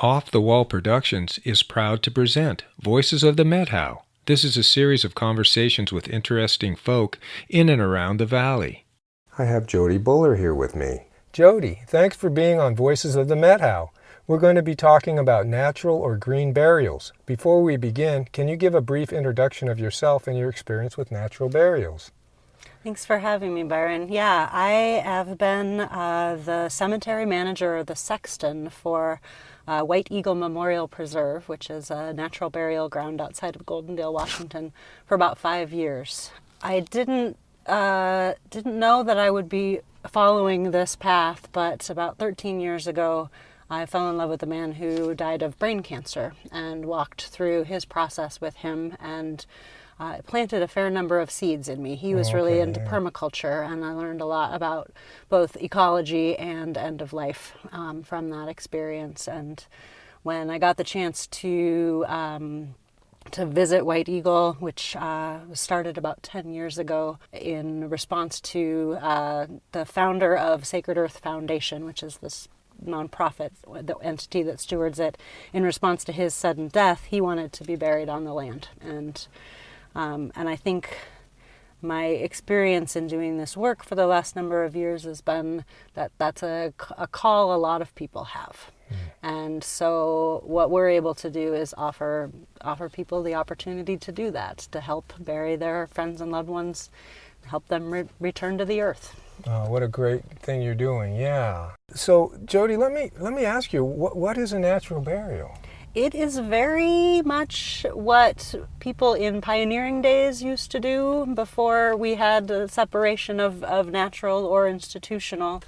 Off the Wall Productions is proud to present Voices of the Methow. This is a series of conversations with interesting folk in and around the valley. I have Jodie Buller here with me. Jodie, thanks for being on Voices of the Methow. We're going to be talking about natural or green burials. Before we begin, can you give a brief introduction of yourself and your experience with natural burials? Thanks for having me, Byron. Yeah, I have been the cemetery manager, or the sexton, for White Eagle Memorial Preserve, which is a natural burial ground outside of Goldendale, Washington, for about 5 years. I didn't know that I would be following this path, but about 13 years ago, I fell in love with a man who died of brain cancer and walked through his process with him, and it planted a fair number of seeds in me. He was really into permaculture, and I learned a lot about both ecology and end of life from that experience. And when I got the chance to visit White Eagle, which was started about 10 years ago in response to the founder of Sacred Earth Foundation, which is this nonprofit, the entity that stewards it, in response to his sudden death, he wanted to be buried on the land. And I think my experience in doing this work for the last number of years has been that that's a call a lot of people have. And so what we're able to do is offer people the opportunity to do that, to help bury their friends and loved ones, help them return to the earth. Oh, what a great thing you're doing, yeah. So, Jodie, let me ask you, what is a natural burial? It is very much what people in pioneering days used to do before we had a separation of natural or institutional.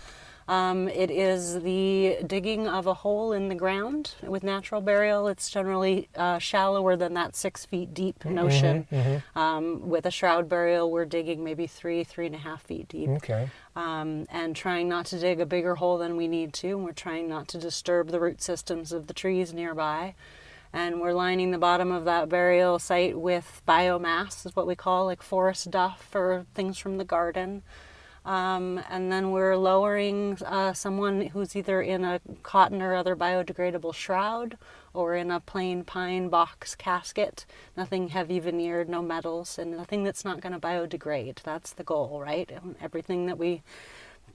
It is the digging of a hole in the ground. With natural burial, it's generally shallower than that 6 feet deep notion. With a shroud burial, we're digging maybe 3.5 feet deep. Okay. And trying not to dig a bigger hole than we need to. We're trying not to disturb the root systems of the trees nearby. And we're lining the bottom of that burial site with biomass, is what we call like forest duff or things from the garden. And then we're lowering someone who's either in a cotton or other biodegradable shroud or in a plain pine box casket. Nothing heavy veneered, no metals, and nothing that's not going to biodegrade. That's the goal, right? Everything that we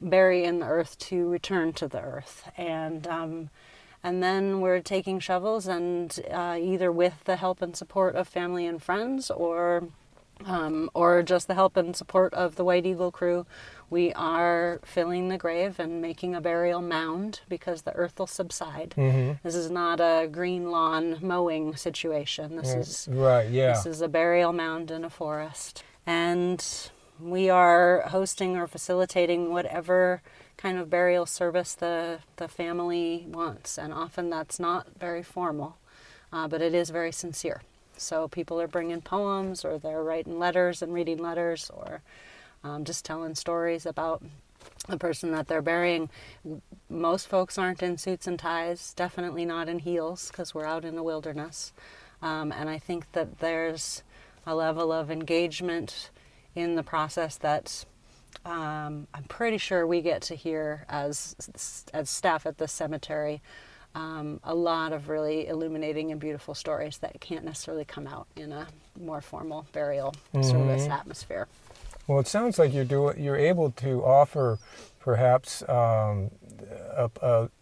bury in the earth to return to the earth. And then we're taking shovels and either with the help and support of family and friends or just the help and support of the White Eagle crew, we are filling the grave and making a burial mound because the earth will subside. This is not a green lawn mowing situation. This is a burial mound in a forest. And we are hosting or facilitating whatever kind of burial service the family wants. And often that's not very formal, but it is very sincere. So people are bringing poems, or they're writing letters and reading letters, or just telling stories about the person that they're burying. Most folks aren't in suits and ties, definitely not in heels, because we're out in the wilderness. And I think that there's a level of engagement in the process that I'm pretty sure we get to hear as staff at the cemetery. A lot of really illuminating and beautiful stories that can't necessarily come out in a more formal burial service atmosphere. Well, it sounds like you're able to offer perhaps a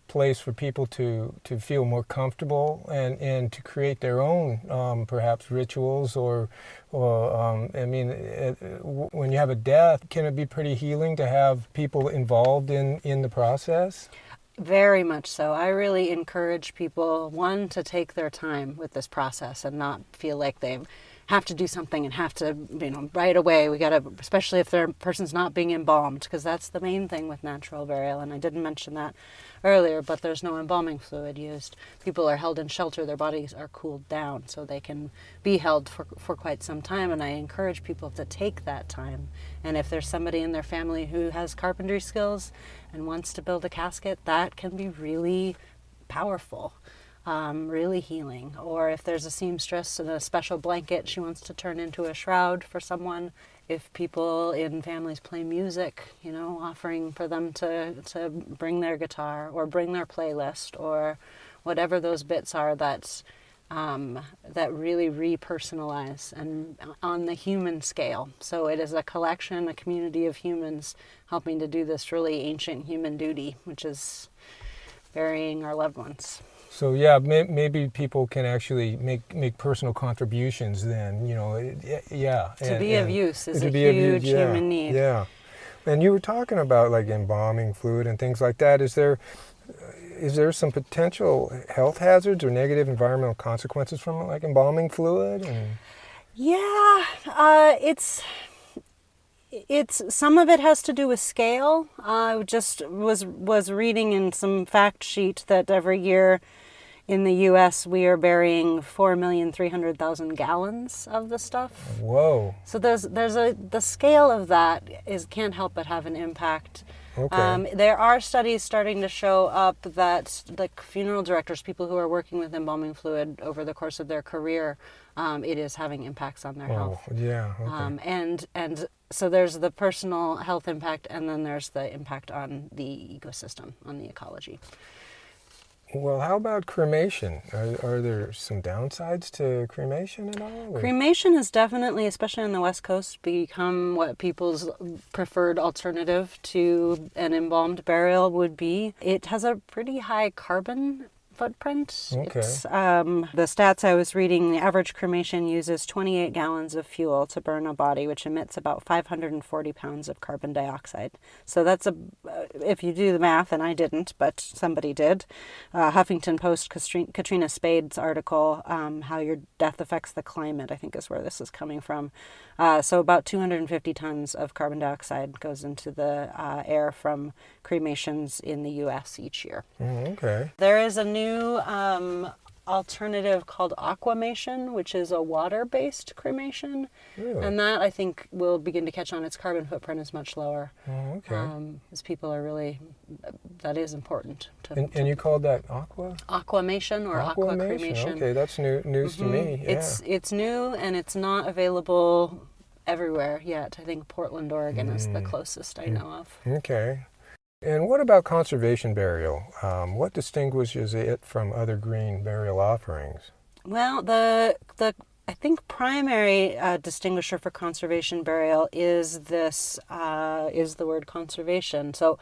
place for people to feel more comfortable and to create their own perhaps rituals or when you have a death, can it be pretty healing to have people involved in the process? Very much so. I really encourage people, one, to take their time with this process and not feel like they have to do something and have to, right away. We got to, especially if their person's not being embalmed, because that's the main thing with natural burial. And I didn't mention that earlier, but there's no embalming fluid used. People are held in shelter. Their bodies are cooled down so they can be held for quite some time. And I encourage people to take that time. And if there's somebody in their family who has carpentry skills and wants to build a casket, that can be really powerful. Really healing. Or if there's a seamstress and a special blanket she wants to turn into a shroud for someone. If people in families play music, offering for them to bring their guitar or bring their playlist or whatever those bits are that really repersonalize and on the human scale. So it is a collection, a community of humans helping to do this really ancient human duty, which is burying our loved ones. So yeah, maybe people can actually make personal contributions then, yeah. To be of use is a be of huge use, yeah, human need. Yeah. And you were talking about like embalming fluid and things like that. Is there some potential health hazards or negative environmental consequences from like embalming fluid? Yeah, it's some of it has to do with scale. I just was reading in some fact sheet that every year in the U.S. we are burying 4,300,000 gallons of the stuff. Whoa! So the scale of that can't help but have an impact. Okay. There are studies starting to show up that like funeral directors, people who are working with embalming fluid over the course of their career, it is having impacts on their health. Yeah. Okay. And so there's the personal health impact, and then there's the impact on the ecosystem, on the ecology. Well, how about cremation? Are there some downsides to cremation at all? Or? Cremation has definitely, especially on the West Coast, become what people's preferred alternative to an embalmed burial would be. It has a pretty high carbon footprint. Okay. It's, the stats I was reading, the average cremation uses 28 gallons of fuel to burn a body, which emits about 540 pounds of carbon dioxide. So that's if you do the math, and I didn't, but somebody did, Huffington Post, Katrina Spade's article, How Your Death Affects the Climate, I think is where this is coming from. So about 250 tons of carbon dioxide goes into the air from cremations in the U.S. each year. Okay. There is a new alternative called aquamation, which is a water-based cremation. Really? And that, I think, will begin to catch on. Its carbon footprint is much lower. Oh, okay. As people are really, that is important. And you called that aqua? Aquamation or aqua cremation. Okay, that's news to me. Yeah. It's new, and it's not available everywhere yet. I think Portland, Oregon is the closest I know of. Okay. And what about conservation burial? What distinguishes it from other green burial offerings? Well, the I think primary distinguisher for conservation burial is this is the word conservation. So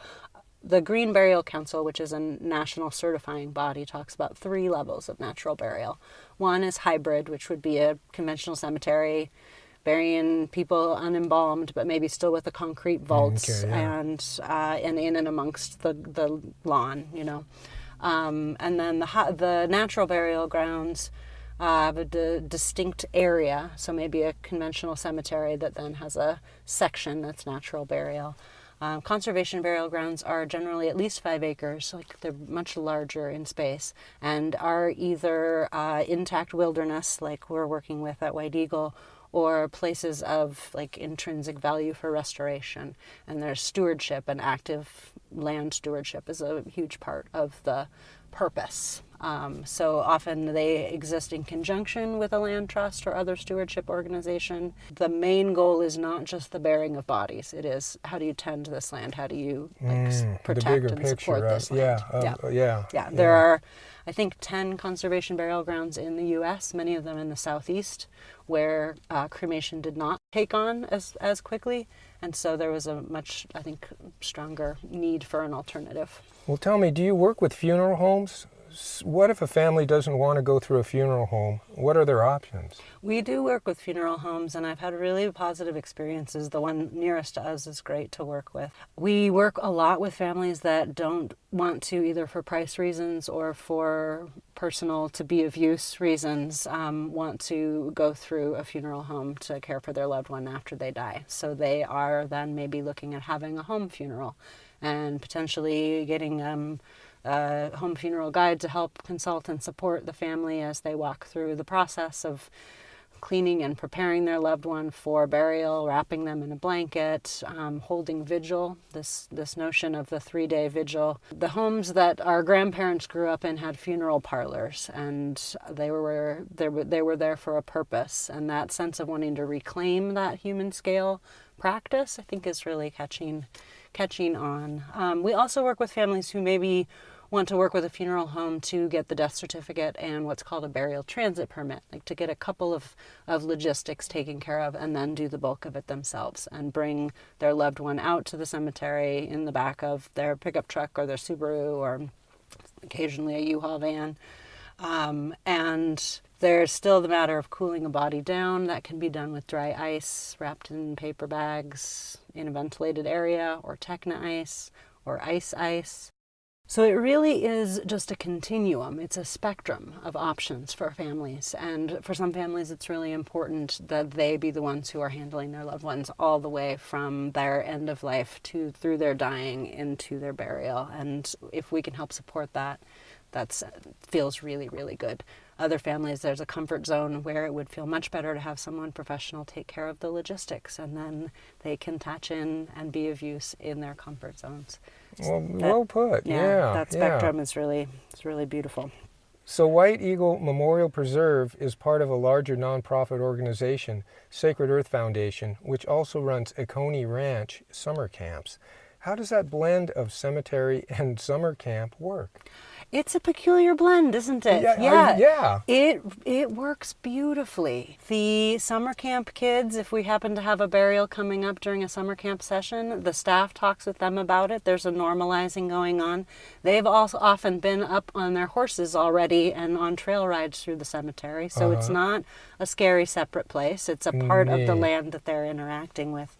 the Green Burial Council, which is a national certifying body, talks about 3 levels of natural burial. One is hybrid, which would be a conventional cemetery, burying people unembalmed, but maybe still with the concrete vaults and in and amongst the lawn, And then the natural burial grounds have a distinct area, so maybe a conventional cemetery that then has a section that's natural burial. Conservation burial grounds are generally at least 5 acres, like they're much larger in space, and are either intact wilderness, like we're working with at White Eagle, or places of like intrinsic value for restoration. And there's stewardship, and active land stewardship is a huge part of the purpose. So often they exist in conjunction with a land trust or other stewardship organization. The main goal is not just the burying of bodies. It is, how do you tend this land? How do you protect and support this land? There are, I think, 10 conservation burial grounds in the U.S., many of them in the southeast, where cremation did not take on as quickly. And so there was a much, I think, stronger need for an alternative. Well, tell me, do you work with funeral homes? What if a family doesn't want to go through a funeral home? What are their options? We do work with funeral homes, and I've had really positive experiences. The one nearest to us is great to work with. We work a lot with families that don't want to, either for price reasons or for personal to be of use reasons, want to go through a funeral home to care for their loved one after they die. So they are then maybe looking at having a home funeral and potentially getting a home funeral guide to help consult and support the family as they walk through the process of cleaning and preparing their loved one for burial, wrapping them in a blanket, holding vigil, this notion of the 3-day vigil. The homes that our grandparents grew up in had funeral parlors, and they were there for a purpose. And that sense of wanting to reclaim that human scale practice, I think, is really catching on. We also work with families who maybe want to work with a funeral home to get the death certificate and what's called a burial transit permit, like to get a couple of logistics taken care of and then do the bulk of it themselves and bring their loved one out to the cemetery in the back of their pickup truck or their Subaru or occasionally a U-Haul van. And there's still the matter of cooling a body down. That can be done with dry ice wrapped in paper bags in a ventilated area, or Techna ice, or ice. So it really is just a continuum. It's a spectrum of options for families. And for some families, it's really important that they be the ones who are handling their loved ones all the way from their end of life to through their dying into their burial. And if we can help support that, that feels really, really good. Other families, there's a comfort zone where it would feel much better to have someone professional take care of the logistics, and then they can touch in and be of use in their comfort zones. Well put. Yeah, that spectrum is really beautiful. So White Eagle Memorial Preserve is part of a larger nonprofit organization, Sacred Earth Foundation, which also runs Oconee Ranch summer camps. How does that blend of cemetery and summer camp work? It's a peculiar blend, isn't it? Yeah. It works beautifully. The summer camp kids, if we happen to have a burial coming up during a summer camp session, the staff talks with them about it. There's a normalizing going on. They've also often been up on their horses already and on trail rides through the cemetery. So it's not a scary separate place. It's a part of the land that they're interacting with.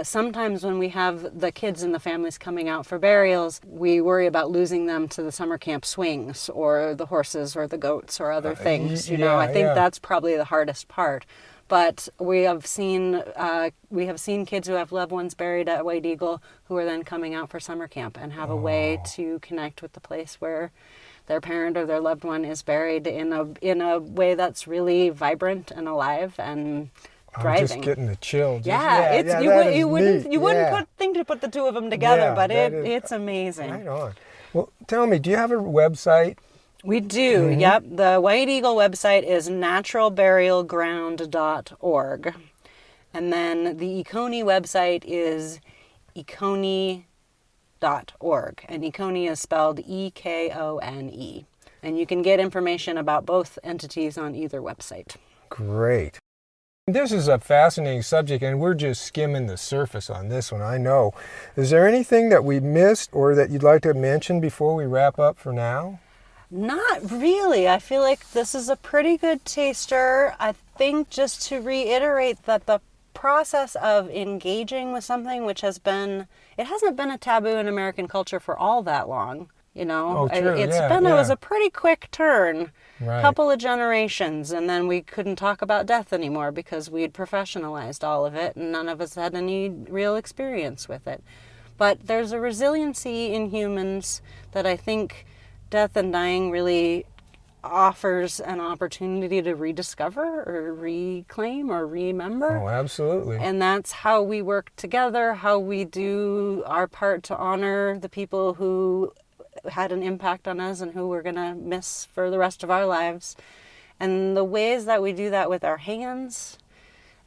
Sometimes when we have the kids and the families coming out for burials, we worry about losing them to the summer camp swings or the horses or the goats or other things. I think that's probably the hardest part. But we have seen kids who have loved ones buried at White Eagle who are then coming out for summer camp and have a way to connect with the place where their parent or their loved one is buried in a way that's really vibrant and alive and thriving. I'm just getting the chill. You wouldn't think to put the two of them together, but it's amazing. Right on. Well, tell me, do you have a website? We do, yep. The White Eagle website is naturalburialground.org. And then the Oconee website is econee.org. And Oconee is spelled E-K-O-N-E. And you can get information about both entities on either website. Great. This is a fascinating subject, and we're just skimming the surface on this one, I know. Is there anything that we missed or that you'd like to mention before we wrap up for now? Not really. I feel like this is a pretty good taster. I think just to reiterate that the process of engaging with something which hasn't been a taboo in American culture for all that long. It was a pretty quick turn, couple of generations, and then we couldn't talk about death anymore because we'd professionalized all of it and none of us had any real experience with it. But there's a resiliency in humans that I think death and dying really offers an opportunity to rediscover or reclaim or remember. Oh, absolutely. And that's how we work together, how we do our part to honor the people who had an impact on us and who we're going to miss for the rest of our lives. And the ways that we do that with our hands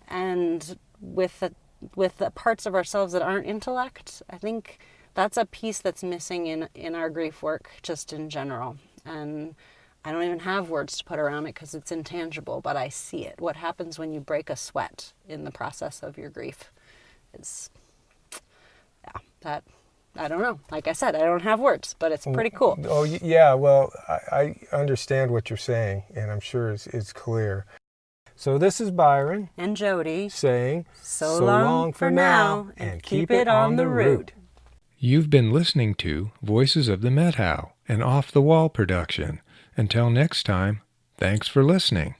and with the parts of ourselves that aren't intellect, I think that's a piece that's missing in our grief work just in general. And I don't even have words to put around it because it's intangible, but I see it. What happens when you break a sweat in the process of your grief is, that I don't know. Like I said, I don't have words, but it's pretty cool. Oh, yeah. Well, I understand what you're saying, and I'm sure it's clear. So this is Byron. And Jodie. Saying, so long for now, and keep it on the root. You've been listening to Voices of the Methow, an off-the-wall production. Until next time, thanks for listening.